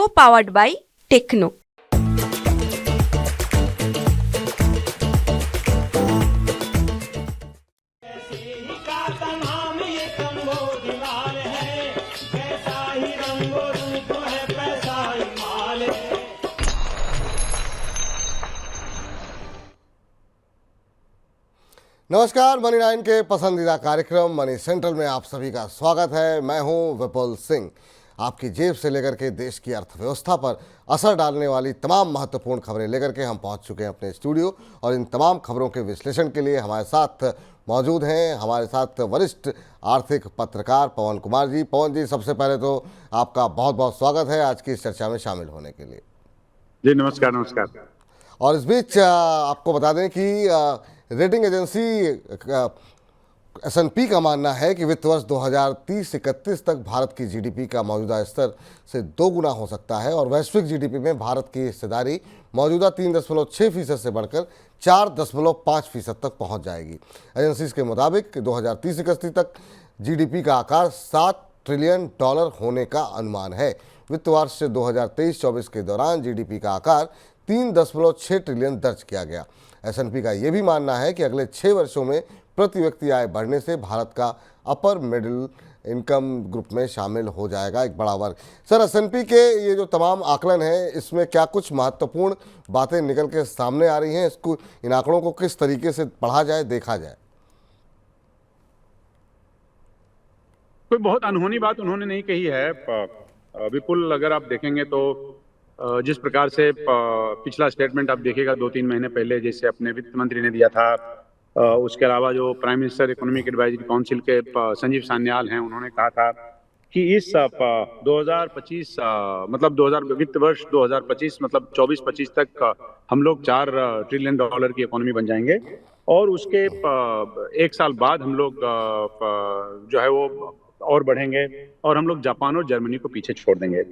co-powered by Techno। नमस्कार, money 9 के पसंदीदा कार्यक्रम मनी सेंट्रल में आप सभी का स्वागत है। मैं हूं विपुल सिंह। आपकी जेब से लेकर के देश की अर्थव्यवस्था पर असर डालने वाली तमाम महत्वपूर्ण खबरें लेकर के हम पहुंच चुके हैं अपने स्टूडियो, और इन तमाम खबरों के विश्लेषण के लिए हमारे साथ मौजूद हैं हमारे साथ वरिष्ठ आर्थिक पत्रकार पवन कुमार जी। पवन जी, सबसे पहले तो आपका बहुत बहुत स्वागत है आज की इस चर्चा में शामिल होने के लिए। जी नमस्कार। नमस्कार। और इस बीच आपको बता दें कि रेटिंग एजेंसी S&P का मानना है कि वित्त वर्ष 2030-31 तक भारत की जीडीपी का मौजूदा स्तर से 2 गुना हो सकता है, और वैश्विक जीडीपी में भारत की हिस्सेदारी मौजूदा 3.6% से बढ़कर 4.5% तक पहुंच जाएगी। एजेंसी के मुताबिक 2030-31 तक जीडीपी का आकार $7 ट्रिलियन होने का अनुमान है। वित्त वर्ष 2023-24 के दौरान जीडीपी का आकार 3.6 ट्रिलियन दर्ज किया गया। S&P का यह भी मानना है कि अगले 6 वर्षों में प्रति व्यक्ति आय बढ़ने से भारत का अपर मिडिल इनकम ग्रुप में शामिल हो जाएगा एक बड़ा वर्ग। सर, S&P के ये जो तमाम आकलन हैं, इसमें क्या कुछ महत्वपूर्ण बातें निकल के सामने आ रही हैं? इसको, इन आंकड़ों को किस तरीके से पढ़ा जाए, देखा जाए? कोई बहुत अनहोनी बात उन्होंने नहीं कही है विपुल। अगर आप देखेंगे तो जिस प्रकार से पिछला स्टेटमेंट आप देखिएगा 2-3 महीने पहले जैसे अपने वित्त मंत्री ने दिया था, उसके अलावा जो prime minister economic advisory council के संजीव सान्याल हैं, उन्होंने कहा था कि इस 2025 मतलब 2000 वित्त वर्ष 2025 मतलब 24-25 तक हम लोग $4 ट्रिलियन की इकोनॉमी बन जाएंगे, और उसके 1 साल बाद हम लोग जो है वो और बढ़ेंगे, और हम लोग जापान और जर्मनी को पीछे छोड़ देंगे।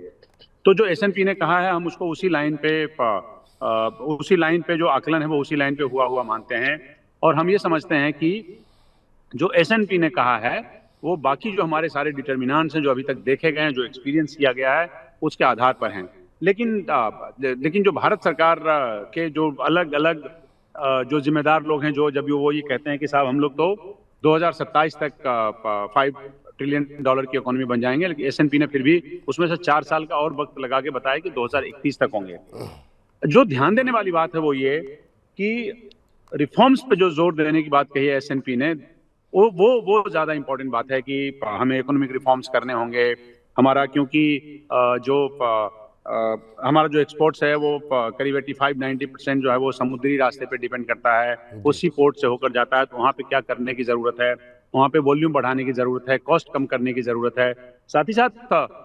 तो जो S&P ने कहा है, हम उसको उसी लाइन पे जो आकलन है वो उसी लाइन पे हुआ मानते हैं, और हम ये समझते हैं कि जो S&P ने कहा है वो बाकी जो हमारे सारे डिटर्मिनेंट्स हैं जो अभी तक देखे गए हैं, जो एक्सपीरियंस किया गया है, उसके आधार पर हैं। लेकिन जो भारत सरकार के जो अलग अलग जो जिम्मेदार लोग हैं, जो जब वो ये कहते हैं कि साहब हम लोग तो 2027 तक $5 ट्रिलियन की इकोनॉमी बन जाएंगे, लेकिन S&P ने फिर भी उसमें से 4 साल का और वक्त लगा के बताया कि 2031 तक होंगे। जो ध्यान देने वाली बात है वो ये कि रिफॉर्म्स पे जो जोर देने की बात कही है S&P ने, वो ज्यादा इंपॉर्टेंट बात है कि हमें इकोनॉमिक रिफॉर्म्स करने होंगे हमारा, क्योंकि हमारा जो एक्सपोर्ट्स है वो करीब 85-90% जो है वो समुद्री रास्ते पे डिपेंड करता है, वो सी पोर्ट से होकर जाता है। तो वहाँ पे क्या करने की जरूरत है, वहाँ पे वॉल्यूम बढ़ाने की जरूरत है, कॉस्ट कम करने की जरूरत है। साथ ही साथ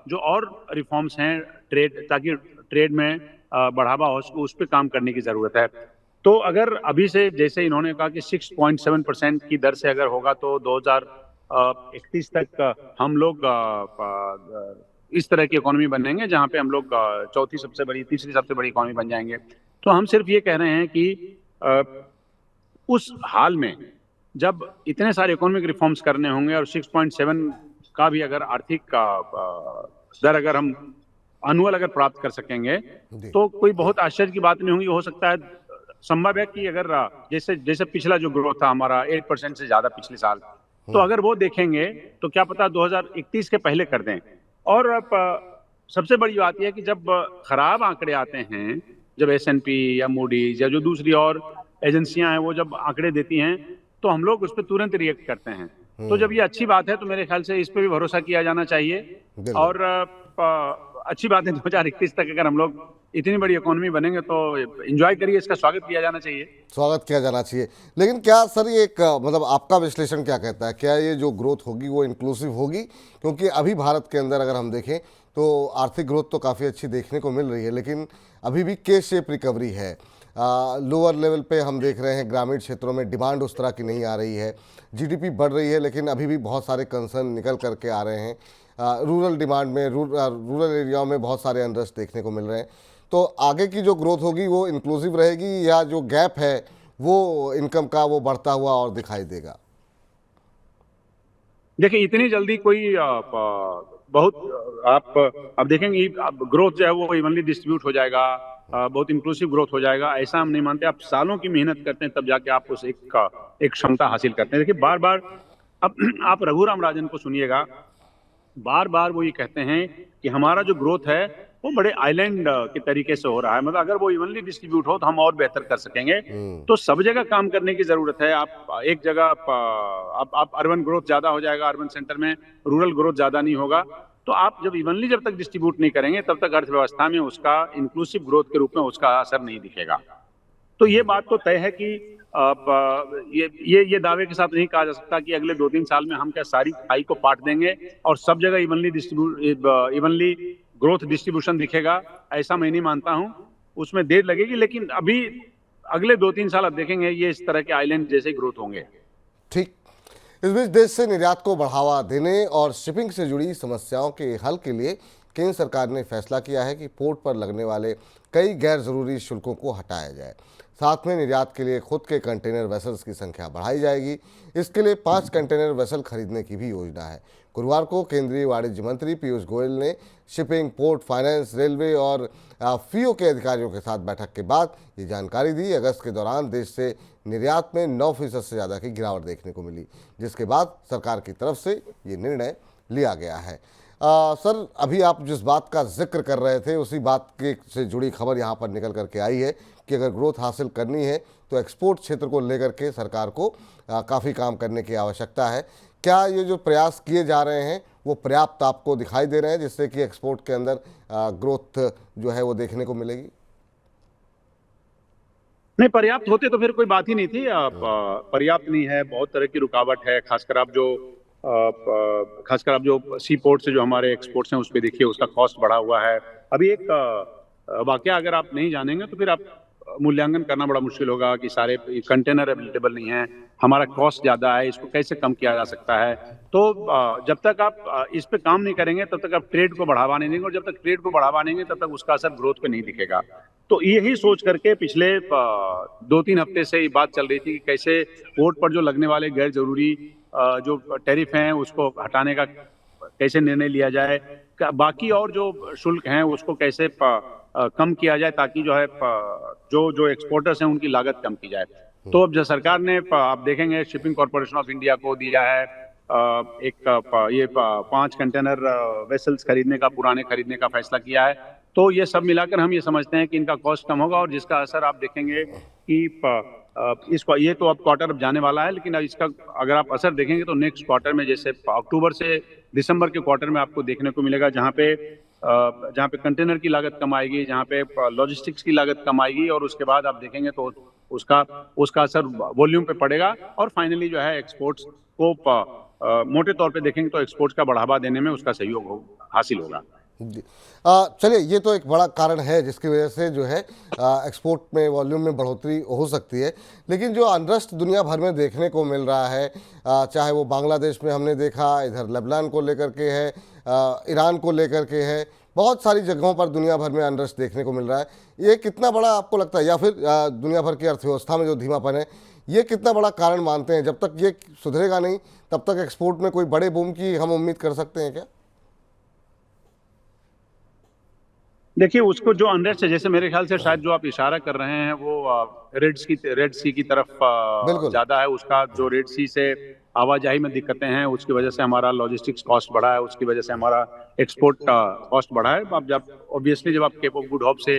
जो और रिफॉर्म्स हैं ट्रेड, ताकि ट्रेड में बढ़ावा हो, उस पर काम करने की जरूरत है। तो अगर अभी से, जैसे इन्होंने कहा कि 6.7% की दर से अगर होगा तो 2031 तक हम लोग इस तरह की इकोनॉमी बनेंगे जहां पे हम लोग तीसरी सबसे बड़ी इकोनॉमी बन जाएंगे। तो हम सिर्फ ये कह रहे हैं कि उस हाल में जब इतने सारे इकोनॉमिक रिफॉर्म्स करने होंगे और 6.7 का भी अगर आर्थिक दर अगर हम अनुअल अगर प्राप्त कर सकेंगे तो कोई बहुत आश्चर्य की बात नहीं होगी। हो सकता है, संभव है कि अगर जैसे पिछला जो ग्रोथ था हमारा 8% से ज्यादा पिछले साल, तो अगर वो देखेंगे तो क्या पता 2031 के पहले कर दें। और सबसे बड़ी बात यह है कि जब खराब आंकड़े आते हैं, जब S&P या मूडीज या जो दूसरी और एजेंसियां हैं वो जब आंकड़े देती हैं, तो हम लोग उस पर तुरंत रिएक्ट करते हैं। तो जब ये अच्छी बात है तो मेरे ख्याल से इस पे भी भरोसा किया जाना चाहिए, और अच्छी बात है 2031 तक अगर हम लोग इतनी बड़ी इकोनॉमी बनेंगे तो एंजॉय करिए, इसका स्वागत किया जाना चाहिए। लेकिन क्या सर, ये एक मतलब आपका विश्लेषण क्या कहता है, क्या ये जो ग्रोथ होगी वो इंक्लूसिव होगी? क्योंकि अभी भारत के अंदर अगर हम देखें तो आर्थिक ग्रोथ तो काफ़ी अच्छी देखने को मिल रही है, लेकिन अभी भी के शेप रिकवरी है। लोअर लेवल पे हम देख रहे हैं ग्रामीण क्षेत्रों में डिमांड उस तरह की नहीं आ रही है। जीडीपी बढ़ रही है, लेकिन अभी भी बहुत सारे कंसर्न निकल करके आ रहे हैं। रूरल डिमांड में, रूरल एरियाओं में बहुत सारे अनरेस्ट देखने को मिल रहे हैं। तो आगे की जो ग्रोथ होगी वो इंक्लूसिव रहेगी, या जो गैप है वो इनकम का वो बढ़ता हुआ और दिखाई देगा? देखिए, इतनी जल्दी कोई बहुत आप अब देखेंगे अब ग्रोथ जो है वो इवनली डिस्ट्रीब्यूट हो जाएगा, बहुत इंक्लूसिव ग्रोथ हो जाएगा, ऐसा हम नहीं मानते। आप सालों की मेहनत करते हैं तब जाके आप उस एक क्षमता हासिल करते हैं। देखिए बार बार अब आप रघुराम राजन को सुनिएगा, बार बार वो ये कहते हैं कि हमारा जो ग्रोथ है वो बड़े आइलैंड के तरीके से हो रहा है, मतलब अगर वो इवनली डिस्ट्रीब्यूट हो तो हम और बेहतर कर सकेंगे। तो सब जगह काम करने की जरूरत है। आप एक जगह आप अर्बन ग्रोथ ज्यादा हो जाएगा अर्बन सेंटर में, रूरल ग्रोथ ज्यादा नहीं होगा। तो आप जब इवनली जब तक डिस्ट्रीब्यूट नहीं करेंगे तब तक अर्थव्यवस्था में उसका इंक्लूसिव ग्रोथ के रूप में उसका असर नहीं दिखेगा। तो ये बात तो तय है कि ये दावे के साथ नहीं कहा जा सकता कि अगले 2-3 साल में हम क्या सारी खाई को पाट देंगे और सब जगह इवनली ग्रोथ डिस्ट्रीब्यूशन दिखेगा, ऐसा मैं नहीं मानता हूं। उसमें देर लगेगी, लेकिन अभी अगले 2-3 साल आप देखेंगे ये इस तरह के आइलैंड जैसे ग्रोथ होंगे। ठीक। इस बीच देश से निर्यात को बढ़ावा देने और शिपिंग से जुड़ी समस्याओं के हल के लिए केंद्र सरकार ने फैसला किया है कि पोर्ट पर लगने वाले कई गैर जरूरी शुल्कों को हटाया जाए। साथ में निर्यात के लिए खुद के कंटेनर वेसल्स की संख्या बढ़ाई जाएगी। इसके लिए 5 कंटेनर वेसल खरीदने की भी योजना है। गुरुवार को केंद्रीय वाणिज्य मंत्री पीयूष गोयल ने शिपिंग, पोर्ट फाइनेंस, रेलवे और फीओ के अधिकारियों के साथ बैठक के बाद ये जानकारी दी। अगस्त के दौरान देश से निर्यात में 9% से ज़्यादा की गिरावट देखने को मिली, जिसके बाद सरकार की तरफ से ये निर्णय लिया गया है। सर, अभी आप जिस बात का जिक्र कर रहे थे उसी बात के से जुड़ी खबर यहाँ पर निकल करके आई है कि अगर ग्रोथ हासिल करनी है तो एक्सपोर्ट क्षेत्र को लेकर के सरकार को काफ़ी काम करने की आवश्यकता है। क्या ये जो प्रयास किए जा रहे हैं वो पर्याप्त आपको दिखाई दे रहे हैं जिससे कि एक्सपोर्ट के अंदर ग्रोथ जो है वो देखने को मिलेगी? नहीं, पर्याप्त होते तो फिर कोई बात ही नहीं थी। पर्याप्त नहीं है, बहुत तरह की रुकावट है। खासकर आप जो सी पोर्ट से जो हमारे एक्सपोर्ट्स हैं उस पर देखिए, उसका कॉस्ट बढ़ा हुआ है। अभी एक वाकया अगर आप नहीं जानेंगे तो फिर आप मूल्यांकन करना बड़ा मुश्किल होगा कि सारे कंटेनर अवेलेबल नहीं है, हमारा कॉस्ट ज़्यादा है, इसको कैसे कम किया जा सकता है। तो जब तक आप इस पे काम नहीं करेंगे तब तक आप ट्रेड को बढ़ावा नहीं देंगे, और जब तक ट्रेड को बढ़ावा नहीं देंगे तब तक उसका असर ग्रोथ पे नहीं दिखेगा। तो यही सोच करके पिछले 2-3 हफ्ते से ये बात चल रही थी कि कैसे पोर्ट पर जो लगने वाले गैर जरूरी जो टैरिफ हैं उसको हटाने का कैसे निर्णय लिया जाए, बाकी और जो शुल्क हैं उसको कैसे कम किया जाए ताकि जो है जो एक्सपोर्टर्स हैं उनकी लागत कम की जाए। तो अब जो सरकार ने आप देखेंगे शिपिंग कॉर्पोरेशन ऑफ इंडिया को दिया है ये 5 कंटेनर वेसल्स पुराने खरीदने का फैसला किया है। तो ये सब मिलाकर हम ये समझते हैं कि इनका कॉस्ट कम होगा और जिसका असर आप देखेंगे कि इसको ये तो अब क्वार्टर अब जाने वाला है, लेकिन इसका अगर आप असर देखेंगे तो नेक्स्ट क्वार्टर में, जैसे अक्टूबर से दिसंबर के क्वार्टर में आपको देखने को मिलेगा, जहाँ पे कंटेनर की लागत कम आएगी, जहाँ पे लॉजिस्टिक्स की लागत कम आएगी, और उसके बाद आप देखेंगे तो उसका असर वॉल्यूम पे पड़ेगा और फाइनली जो है एक्सपोर्ट्स को मोटे तौर पे देखेंगे तो एक्सपोर्ट्स का बढ़ावा देने में उसका सहयोग हासिल होगा। चलिए, ये तो एक बड़ा कारण है जिसकी वजह से जो है एक्सपोर्ट में वॉल्यूम में बढ़ोतरी हो सकती है। लेकिन जो अनरेस्ट दुनिया भर में देखने को मिल रहा है, चाहे वो बांग्लादेश में हमने देखा, इधर लेबनान को लेकर के है, ईरान को लेकर के है, बहुत सारी जगहों पर दुनिया भर में अनरेस्ट देखने को मिल रहा है। ये कितना बड़ा आपको लगता है, या फिर दुनिया भर की अर्थव्यवस्था में जो धीमापन है, ये कितना बड़ा कारण मानते हैं? जब तक ये सुधरेगा नहीं तब तक एक्सपोर्ट में कोई बड़े बूम की हम उम्मीद कर सकते हैं क्या? देखिए, उसको जो अनरेस्ट है, जैसे मेरे ख्याल से शायद जो आप इशारा कर रहे हैं वो रेड सी की तरफ ज्यादा है। उसका जो रेड सी से आवाजाही में दिक्कतें हैं उसकी वजह से हमारा लॉजिस्टिक्स कॉस्ट बढ़ा है, उसकी वजह से हमारा एक्सपोर्ट कॉस्ट बढ़ा है। अब जब आप केप ऑफ गुड होप से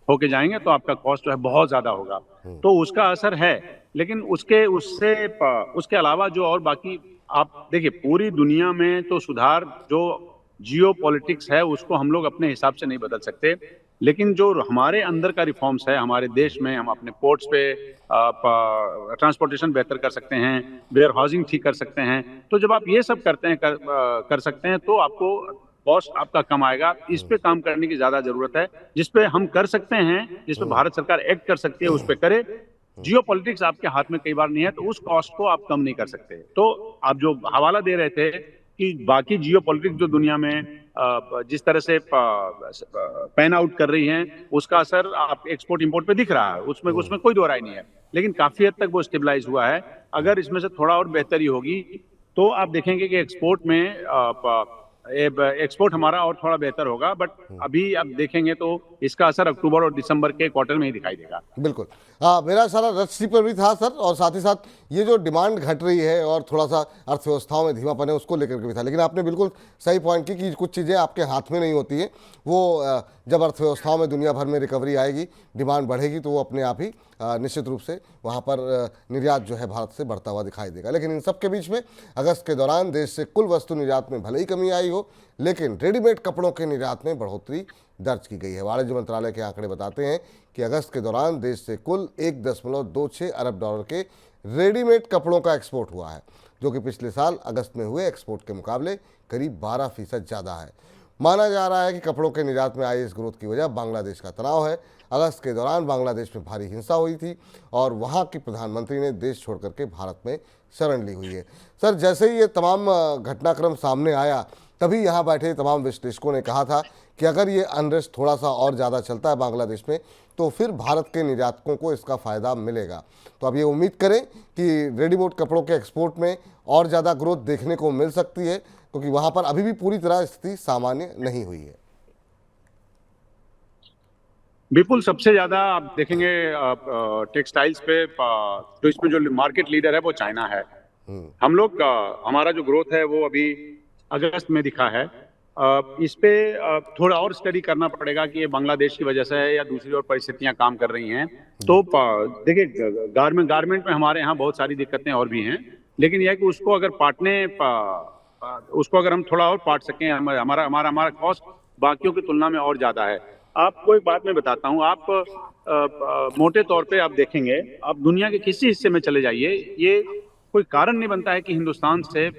होके जाएंगे तो आपका कॉस्ट जो है बहुत ज्यादा होगा, तो उसका असर है। लेकिन उसके अलावा जो और बाकी आप देखिए, पूरी दुनिया में तो सुधार जो जियो पॉलिटिक्स है उसको हम लोग अपने हिसाब से नहीं बदल सकते, लेकिन जो हमारे अंदर का रिफॉर्म्स है हमारे देश में, हम अपने पोर्ट्स पे ट्रांसपोर्टेशन बेहतर कर सकते हैं, वेयर हाउसिंग ठीक कर सकते हैं। तो जब आप ये सब करते हैं कर सकते हैं तो आपको कॉस्ट आपका कम आएगा। इस पे काम करने की ज्यादा जरूरत है, जिस पे हम कर सकते हैं, जिस पे भारत सरकार एक्ट कर सकती है उस पे करे। जियो पॉलिटिक्स आपके हाथ में कई बार नहीं है, तो उस कॉस्ट को आप कम नहीं कर सकते। तो आप जो हवाला दे रहे थे कि बाकी जियो पॉलिटिक्स जो दुनिया में जिस तरह से पैन आउट कर रही हैं उसका असर आप एक्सपोर्ट इंपोर्ट पे दिख रहा है, उसमें कोई दो राय नहीं है, लेकिन काफी हद तक वो स्टेबलाइज हुआ है। अगर इसमें से थोड़ा और बेहतरी होगी तो आप देखेंगे कि एक्सपोर्ट में एक्सपोर्ट हमारा और थोड़ा बेहतर होगा, बट अभी आप देखेंगे तो इसका असर अक्टूबर और दिसंबर के क्वार्टर में ही दिखाई देगा। बिल्कुल। हाँ, मेरा सारा रस्सी पर भी था सर, और साथ ही साथ ये जो डिमांड घट रही है और थोड़ा सा अर्थव्यवस्थाओं में धीमापन है उसको लेकर के भी था। लेकिन आपने बिल्कुल सही पॉइंट की कि कुछ चीज़ें आपके हाथ में नहीं होती है। वो जब अर्थव्यवस्थाओं में दुनिया भर में रिकवरी आएगी, डिमांड बढ़ेगी, तो वो अपने आप ही निश्चित रूप से वहाँ पर निर्यात जो है भारत से बढ़ता हुआ दिखाई देगा। लेकिन इन सब के बीच में अगस्त के दौरान देश से कुल वस्तु निर्यात में भले ही कमी आई हो, लेकिन रेडीमेड कपड़ों के निर्यात में बढ़ोतरी दर्ज की गई है। वाणिज्य मंत्रालय के आंकड़े बताते हैं कि अगस्त के दौरान देश से कुल 1.26 अरब डॉलर के रेडीमेड कपड़ों का एक्सपोर्ट हुआ है, जो कि पिछले साल अगस्त में हुए एक्सपोर्ट के मुकाबले करीब 12% ज़्यादा है। माना जा रहा है कि कपड़ों के निर्यात में आई इस ग्रोथ की वजह बांग्लादेश का तनाव है। अगस्त के दौरान बांग्लादेश में भारी हिंसा हुई थी और वहां की प्रधानमंत्री ने देश छोड़ करके भारत में शरण ली हुई है। सर, जैसे ही ये तमाम घटनाक्रम सामने आया, तभी यहाँ बैठे तमाम विश्लेषकों ने कहा था कि अगर ये अनरेस्ट थोड़ा सा और ज़्यादा चलता है बांग्लादेश में, तो फिर भारत के निर्यातकों को इसका फ़ायदा मिलेगा। तो अब ये उम्मीद करें कि रेडीमेड कपड़ों के एक्सपोर्ट में और ज़्यादा ग्रोथ देखने को मिल सकती है, क्योंकि वहाँ पर अभी भी पूरी तरह स्थिति सामान्य नहीं हुई है। बिल्कुल, सबसे ज्यादा आप देखेंगे टेक्सटाइल्स पे, तो इसमें जो मार्केट लीडर है वो चाइना है। हम लोग हमारा जो ग्रोथ है वो अभी अगस्त में दिखा है। इस पे थोड़ा और स्टडी करना पड़ेगा कि ये बांग्लादेश की वजह से है या दूसरी और परिस्थितियां काम कर रही हैं। तो देखिए, गारमेंट में हमारे यहाँ बहुत सारी दिक्कतें और भी हैं, लेकिन यह है कि उसको अगर उसको अगर हम थोड़ा और पाट सकें, हमारा कॉस्ट बाकियों की तुलना में और ज्यादा है। आपको एक बात मैं बताता हूँ, आप मोटे तौर पे आप देखेंगे, आप दुनिया के किसी हिस्से में चले जाइए, ये कोई कारण नहीं बनता है कि हिंदुस्तान से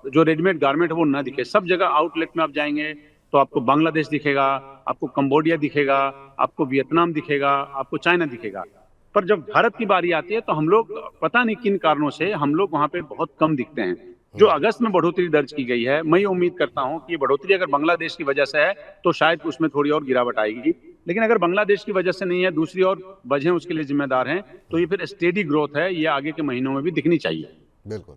जो रेडीमेड गारमेंट है वो ना दिखे। सब जगह आउटलेट में आप जाएंगे तो आपको बांग्लादेश दिखेगा, आपको कंबोडिया दिखेगा, आपको वियतनाम दिखेगा, आपको चाइना दिखेगा। पर जब भारत की बारी आती है तो हम लोग पता नहीं किन कारणों से हम लोग वहां पे बहुत कम दिखते हैं। जो अगस्त में बढ़ोतरी दर्ज की गई है, मैं ये उम्मीद करता हूं कि ये बढ़ोतरी अगर बांग्लादेश की वजह से है तो शायद उसमें थोड़ी और गिरावट आएगी। लेकिन अगर बांग्लादेश की वजह से नहीं है, दूसरी और वजह उसके लिए जिम्मेदार हैं, तो ये फिर स्टेडी ग्रोथ है, ये आगे के महीनों में भी दिखनी चाहिए। बिल्कुल।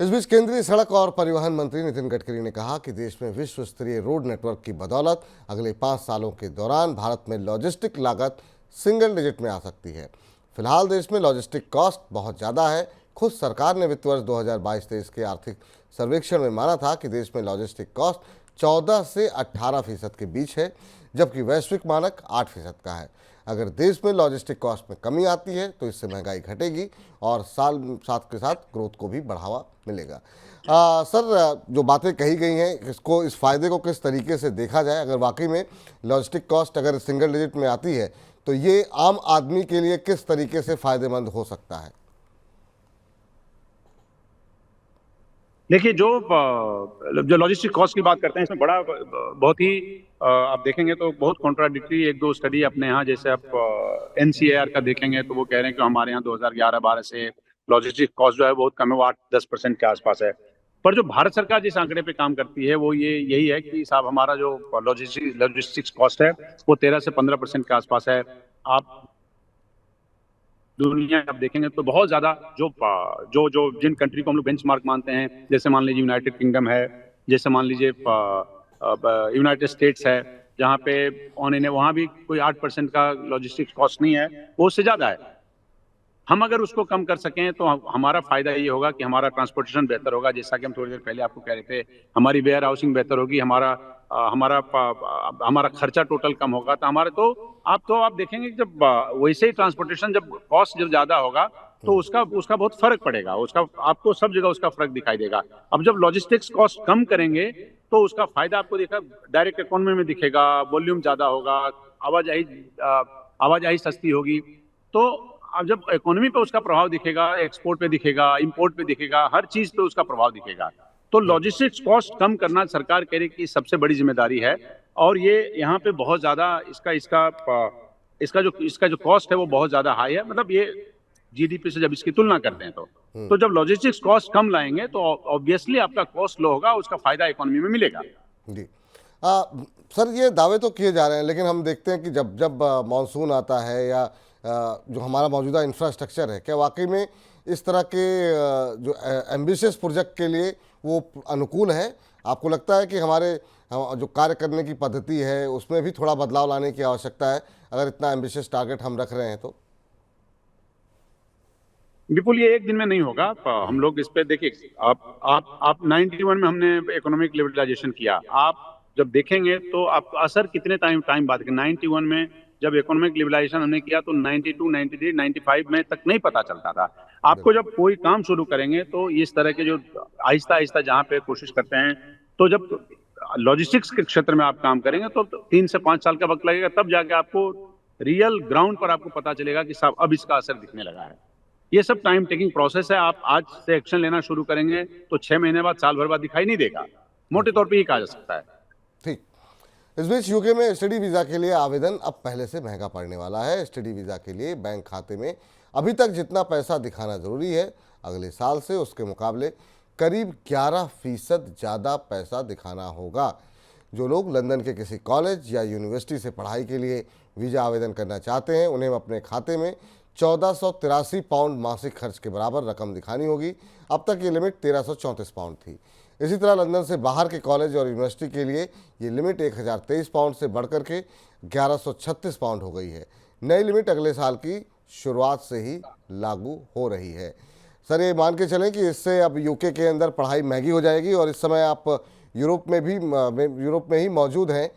इस बीच केंद्रीय सड़क और परिवहन मंत्री नितिन गडकरी ने कहा कि देश में विश्व स्तरीय रोड नेटवर्क की बदौलत अगले 5 सालों के दौरान भारत में लॉजिस्टिक लागत सिंगल डिजिट में आ सकती है। फिलहाल देश में लॉजिस्टिक कॉस्ट बहुत ज़्यादा है। खुद सरकार ने वित्त वर्ष 2022-23 के आर्थिक सर्वेक्षण में माना था कि देश में लॉजिस्टिक कॉस्ट 14 से 18% के बीच है, जबकि वैश्विक मानक 8% का है। अगर देश में लॉजिस्टिक कॉस्ट में कमी आती है तो इससे महंगाई घटेगी और साथ के साथ ग्रोथ को भी बढ़ावा मिलेगा। सर, जो बातें कही गई हैं, इसको, इस फायदे को किस तरीके से देखा जाए? अगर वाकई में लॉजिस्टिक कॉस्ट अगर सिंगल डिजिट में आती है तो ये आम आदमी के लिए किस तरीके से फायदेमंद हो सकता है? देखिए, जो लॉजिस्टिक कॉस्ट की बात करते हैं, इसमें बड़ा बहुत ही आप देखेंगे तो बहुत कॉन्ट्राडिक्टरी एक दो स्टडी अपने यहाँ, जैसे आप एनसीएआर का देखेंगे तो वो कह रहे हैं कि हमारे यहाँ 2011-12 से लॉजिस्टिक कॉस्ट जो है बहुत कम है, वो 8-10% के आसपास है। पर जो भारत सरकार जिस आंकड़े पे काम करती है वो यही है कि साहब हमारा जो लॉजिस्टिक्स कॉस्ट है वो 13 से 15% के आसपास है। आप दुनिया आप देखेंगे तो बहुत ज्यादा जो जिन कंट्री को हम लोग बेंचमार्क मानते हैं, जैसे मान लीजिए यूनाइटेड किंगडम है, जैसे मान लीजिए यूनाइटेड स्टेट्स है, जहाँ पे वहाँ भी कोई 8% का लॉजिस्टिक्स कॉस्ट नहीं है, वो उससे ज्यादा है। हम अगर उसको कम कर सकें तो हमारा फायदा ये होगा कि हमारा ट्रांसपोर्टेशन बेहतर होगा, जैसा कि हम थोड़ी देर पहले आपको कह रहे थे, हमारी वेयर हाउसिंग बेहतर होगी, हमारा खर्चा टोटल कम होगा। तो आप देखेंगे कि जब वैसे ही ट्रांसपोर्टेशन जब कॉस्ट जब ज्यादा होगा तो उसका बहुत फर्क पड़ेगा, आपको सब जगह उसका फर्क दिखाई देगा। अब जब लॉजिस्टिक्स कॉस्ट कम करेंगे तो उसका फायदा आपको डायरेक्ट इकोनॉमी में दिखेगा, वॉल्यूम ज्यादा होगा, आवाजाही सस्ती होगी। तो अब जब इकोनॉमी पे उसका प्रभाव दिखेगा, एक्सपोर्ट पे दिखेगा, इंपोर्ट पे दिखेगा, हर चीज पे उसका प्रभाव दिखेगा। तो लॉजिस्टिक्स कॉस्ट कम करना सरकार कह रही कि सबसे बड़ी जिम्मेदारी है, और ये यहाँ पे बहुत ज्यादा इसका जो कॉस्ट है वो बहुत ज्यादा हाई है। मतलब ये जीडीपी से जब इसकी तुलना करते हैं तो जब लॉजिस्टिक्स कॉस्ट कम लाएंगे तो ऑब्वियसली आपका कॉस्ट लो होगा, उसका फायदा इकोनॉमी में मिलेगा। जी। सर, ये दावे तो किए जा रहे हैं, लेकिन हम देखते हैं कि जब मानसून आता है या जो हमारा मौजूदा इंफ्रास्ट्रक्चर है, क्या वाकई में इस तरह के जो एम्बिशियस प्रोजेक्ट के लिए वो अनुकूल है? आपको लगता है कि हमारे जो कार्य करने की पद्धति है उसमें भी थोड़ा बदलाव लाने की आवश्यकता है, अगर इतना एम्बिशियस टारगेट हम रख रहे हैं तो? विपुल, ये एक दिन में नहीं होगा। हम लोग इस पे देखिए, आप 91 में हमने इकोनॉमिक लिबरलाइजेशन किया। आप जब देखेंगे तो आपको असर कितने टाइम बाद के 91 में जब इकोनॉमिक लिबरलाइजेशन हमने किया तो 92, 93, 95 में तक नहीं पता चलता था। आपको जब कोई काम शुरू करेंगे तो इस तरह के जो आहिस्ता आहिस्ता जहाँ पे कोशिश करते हैं, तो जब लॉजिस्टिक्स के क्षेत्र में आप काम करेंगे तो 3 से 5 साल का वक्त लगेगा, तब जाके आपको रियल ग्राउंड पर आपको पता चलेगा कि साहब अब इसका असर दिखने लगा है। ये सब टाइम टेकिंग प्रोसेस है। आप आज से एक्शन लेना शुरू करेंगे तो 6 महीने बाद, साल भर बाद दिखाई नहीं देगा। मोटे तौर पे ये कहा जा सकता है। ठीक। इस बीच यूके में स्टडी वीज़ा के लिए आवेदन अब पहले से महंगा पड़ने वाला है। स्टडी वीज़ा के लिए बैंक खाते में अभी तक जितना पैसा दिखाना ज़रूरी है, अगले साल से उसके मुकाबले करीब 11% ज़्यादा पैसा दिखाना होगा। जो लोग लंदन के किसी कॉलेज या यूनिवर्सिटी से पढ़ाई के लिए वीज़ा आवेदन करना चाहते हैं, उन्हें अपने खाते में 1483 पाउंड मासिक खर्च के बराबर रकम दिखानी होगी। अब तक ये लिमिट 1334 पाउंड थी। इसी तरह लंदन से बाहर के कॉलेज और यूनिवर्सिटी के लिए ये लिमिट 1023 पाउंड से बढ़कर के 1136 पाउंड हो गई है। नई लिमिट अगले साल की शुरुआत से ही लागू हो रही है। सर, ये मान के चलें कि इससे अब यूके के अंदर पढ़ाई महंगी हो जाएगी, और इस समय आप यूरोप में ही मौजूद हैं।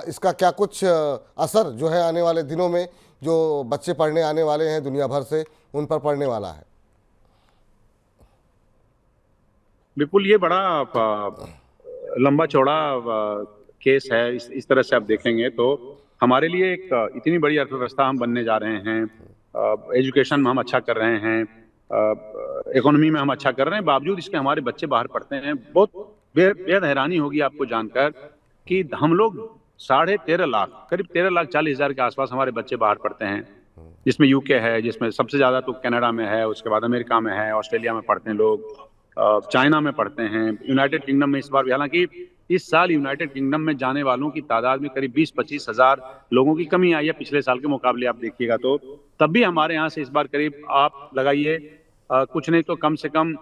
इसका क्या कुछ असर जो है आने वाले दिनों में जो बच्चे पढ़ने आने वाले हैं दुनिया भर से, उन पर पड़ने वाला है? विपुल, ये बड़ा लंबा चौड़ा केस है। इस तरह से आप देखेंगे तो हमारे लिए एक इतनी बड़ी अर्थव्यवस्था हम बनने जा रहे हैं, एजुकेशन में हम अच्छा कर रहे हैं, इकोनॉमी में हम अच्छा कर रहे हैं, बावजूद इसके हमारे बच्चे बाहर पढ़ते हैं। बहुत बेहद हैरानी होगी आपको जानकर कि हम लोग 13.5 लाख, करीब 13,40,000 के आसपास हमारे बच्चे बाहर पढ़ते हैं, जिसमें यूके है, जिसमें सबसे ज़्यादा तो कनाडा में है, उसके बाद अमेरिका में है, ऑस्ट्रेलिया में पढ़ते हैं लोग, चाइना में पढ़ते हैं, यूनाइटेड किंगडम में इस बार भी। हालांकि इस साल यूनाइटेड किंगडम में जाने वालों की तादाद में करीब 20-25 हज़ार लोगों की कमी आई है पिछले साल के मुकाबले। आप देखिएगा तो तब भी हमारे यहाँ से इस बार करीब आप लगाइए कुछ नहीं तो कम से कम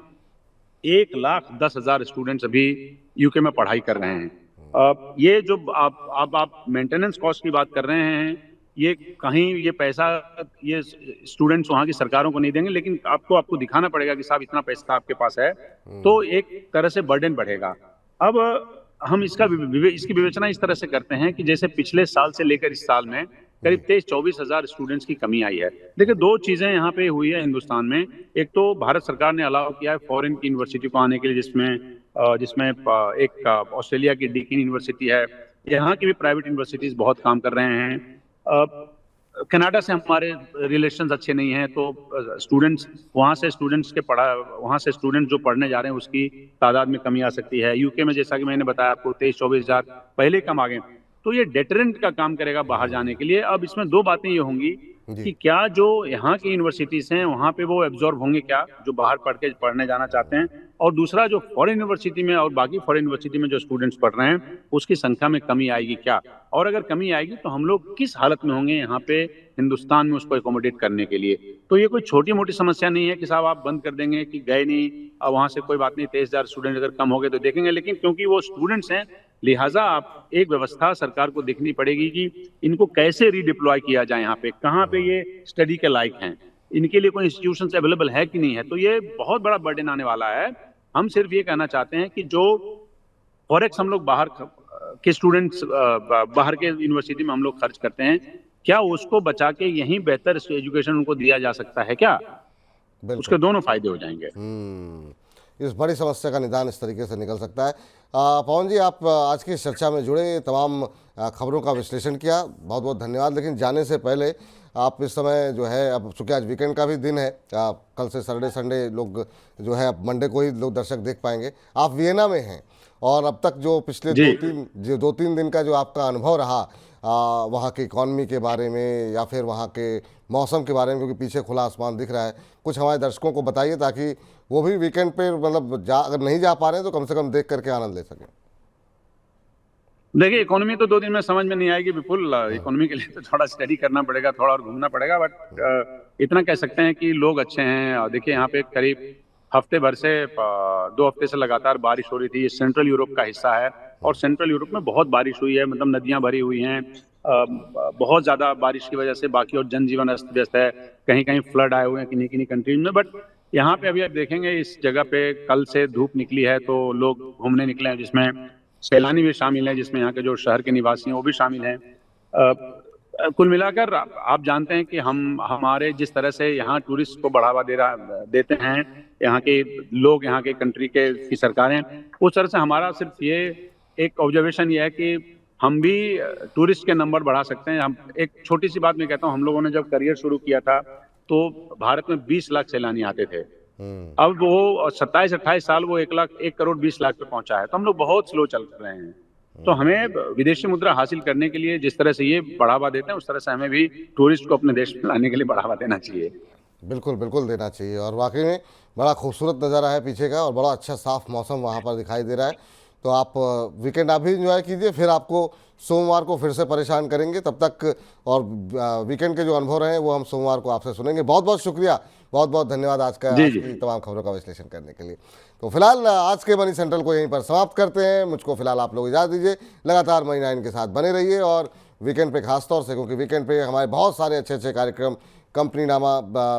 1,10,000 स्टूडेंट्स अभी यूके में पढ़ाई कर रहे हैं। ये जो आप मेंटेनेंस कॉस्ट की बात कर रहे हैं, ये कहीं ये पैसा ये स्टूडेंट्स वहाँ की सरकारों को नहीं देंगे, लेकिन आपको दिखाना पड़ेगा कि साहब इतना पैसा आपके पास है, तो एक तरह से बर्डन बढ़ेगा। अब हम इसकी विवेचना इस तरह से करते हैं कि जैसे पिछले साल से लेकर इस साल में करीब 23-24 हज़ार स्टूडेंट्स की कमी आई है। देखिए, दो चीजें यहाँ पे हुई है हिंदुस्तान में। एक तो भारत सरकार ने अलाउ किया है फॉरेन की यूनिवर्सिटी को आने के लिए, जिसमें एक ऑस्ट्रेलिया की डीकिन यूनिवर्सिटी है। यहाँ की भी प्राइवेट यूनिवर्सिटीज बहुत काम कर रहे हैं। कनाडा से हमारे रिलेशंस अच्छे नहीं हैं, तो स्टूडेंट्स वहाँ से स्टूडेंट जो पढ़ने जा रहे हैं उसकी तादाद में कमी आ सकती है। यूके में जैसा कि मैंने बताया आपको 23-24 हज़ार पहले कम आ गए, तो ये डेटरेंट का काम करेगा बाहर जाने के लिए। अब इसमें दो बातें ये होंगी कि क्या जो यहाँ की यूनिवर्सिटीज हैं वहाँ पे वो एब्जॉर्ब होंगे क्या, जो बाहर पढ़ने जाना चाहते हैं, और दूसरा जो फॉरेन यूनिवर्सिटी में और बाकी फॉरेन यूनिवर्सिटी में जो स्टूडेंट्स पढ़ रहे हैं उसकी संख्या में कमी आएगी क्या, और अगर कमी आएगी तो हम लोग किस हालत में होंगे यहाँ पे हिंदुस्तान में उसको एकोमोडेट करने के लिए। तो ये कोई छोटी मोटी समस्या नहीं है कि साहब आप बंद कर देंगे कि गए नहीं, अब वहाँ से कोई बात नहीं, 23,000 स्टूडेंट अगर कम हो गए तो देखेंगे, लेकिन क्योंकि वो स्टूडेंट्स हैं लिहाजा आप एक व्यवस्था सरकार को देखनी पड़ेगी कि इनको कैसे रीडिप्लॉय किया जाए, यहाँ पे कहाँ पे ये स्टडी के लायक हैं, इनके लिए कोई इंस्टीट्यूशन अवेलेबल है कि नहीं है। तो ये बहुत बड़ा बर्डन आने वाला है। हम सिर्फ ये कहना चाहते हैं कि जो फॉरेक्स हम लोग बाहर के स्टूडेंट्स बाहर के यूनिवर्सिटी में हम लोग खर्च करते हैं, क्या उसको बचा के यहीं बेहतर एजुकेशन उनको दिया जा सकता है क्या? उसके दोनों फायदे हो जाएंगे। इस बड़ी समस्या का निदान इस तरीके से निकल सकता है। पवन जी, आप आज की चर्चा में जुड़े, तमाम खबरों का विश्लेषण किया, बहुत बहुत धन्यवाद। लेकिन जाने से पहले आप इस समय जो है, अब चूँकि आज वीकेंड का भी दिन है, कल से सैटरडे संडे लोग जो है मंडे को ही लोग दर्शक देख पाएंगे, आप वियना में हैं, और अब तक जो पिछले दो तीन दिन का जो आपका अनुभव रहा वहाँ की इकॉनमी के बारे में या फिर वहाँ के मौसम के बारे में, क्योंकि पीछे खुला आसमान दिख रहा है, कुछ हमारे दर्शकों को बताइए ताकि वो भी वीकेंड पे मतलब अगर नहीं जा पा रहे हैं तो कम से कम देख करके आनंद ले सकें। देखिए, इकोनॉमी तो 2 दिन में समझ में नहीं आएगी विपुल। इकोनॉमी के लिए तो थोड़ा स्टडी करना पड़ेगा, थोड़ा और घूमना पड़ेगा, बट इतना कह सकते हैं कि लोग अच्छे हैं। देखिए, यहाँ पे करीब हफ्ते भर से 2 हफ्ते से लगातार बारिश हो रही थी। ये सेंट्रल यूरोप का हिस्सा है और सेंट्रल यूरोप में बहुत बारिश हुई है, मतलब नदियां भरी हुई हैं। बहुत ज्यादा बारिश की वजह से बाकी और जनजीवन अस्त व्यस्त है। कहीं कहीं फ्लड आए हुए हैं किन्हीं किन्हीं कंट्रीज में। बट यहाँ पे अभी आप देखेंगे इस जगह पे कल से धूप निकली है, तो लोग घूमने निकले हैं, जिसमें सैलानी भी शामिल हैं, जिसमें यहाँ के जो शहर के निवासी हैं वो भी शामिल हैं। कुल मिलाकर आप जानते हैं कि हम हमारे जिस तरह से यहाँ टूरिस्ट को बढ़ावा देते हैं यहाँ के लोग, यहाँ के कंट्री के की सरकारें, उस तरह से हमारा सिर्फ ये एक ऑब्जर्वेशन ये है कि हम भी टूरिस्ट के नंबर बढ़ा सकते हैं। हम एक छोटी सी बात मैं कहता हूँ, हम लोगों ने जब करियर शुरू किया था तो भारत में 20 लाख सैलानी आते थे। अब वो 27-28 साल वो 1 करोड़ 20 लाख पे पहुंचा है। तो हम लोग बहुत स्लो चल रहे हैं। तो हमें विदेशी मुद्रा हासिल करने के लिए जिस तरह से ये बढ़ावा देते हैं, उस तरह से हमें भी टूरिस्ट को अपने देश में लाने के लिए बढ़ावा देना चाहिए। बिल्कुल बिल्कुल देना चाहिए। और वाकई में बड़ा खूबसूरत नज़ारा है पीछे का और बड़ा अच्छा साफ मौसम वहाँ पर दिखाई दे रहा है। तो आप वीकेंड आप भी इंजॉय कीजिए, फिर आपको सोमवार को फिर से परेशान करेंगे तब तक। और वीकेंड के जो अनुभव रहे हैं वो हम सोमवार को आपसे सुनेंगे। बहुत बहुत शुक्रिया, बहुत बहुत धन्यवाद आज जी जी की तमाम खबरों का विश्लेषण करने के लिए। तो फिलहाल आज के मनी सेंट्रल को यहीं पर समाप्त करते हैं। मुझको फिलहाल आप लोग इजाज़त दीजिए। लगातार मनी 9 के साथ बने रहिए और वीकेंड पे खास तौर से, क्योंकि वीकेंड पे हमारे बहुत सारे अच्छे अच्छे कार्यक्रम कंपनी नामा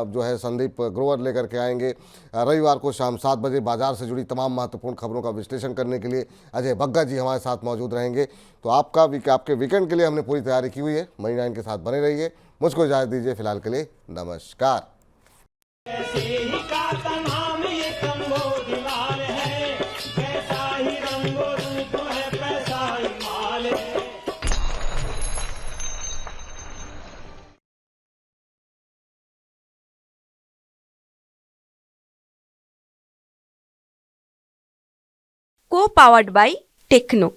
जो है संदीप ग्रोवर लेकर के आएंगे। रविवार को शाम 7 बजे बाजार से जुड़ी तमाम महत्वपूर्ण खबरों का विश्लेषण करने के लिए अजय बग्गा जी हमारे साथ मौजूद रहेंगे। तो आपके वीकेंड के लिए हमने पूरी तैयारी की हुई है। मनी 9 के साथ बने रहिए। मुझको इजाज़त दीजिए फिलहाल के लिए। नमस्कार। को पावर्ड बाय टेक्नो।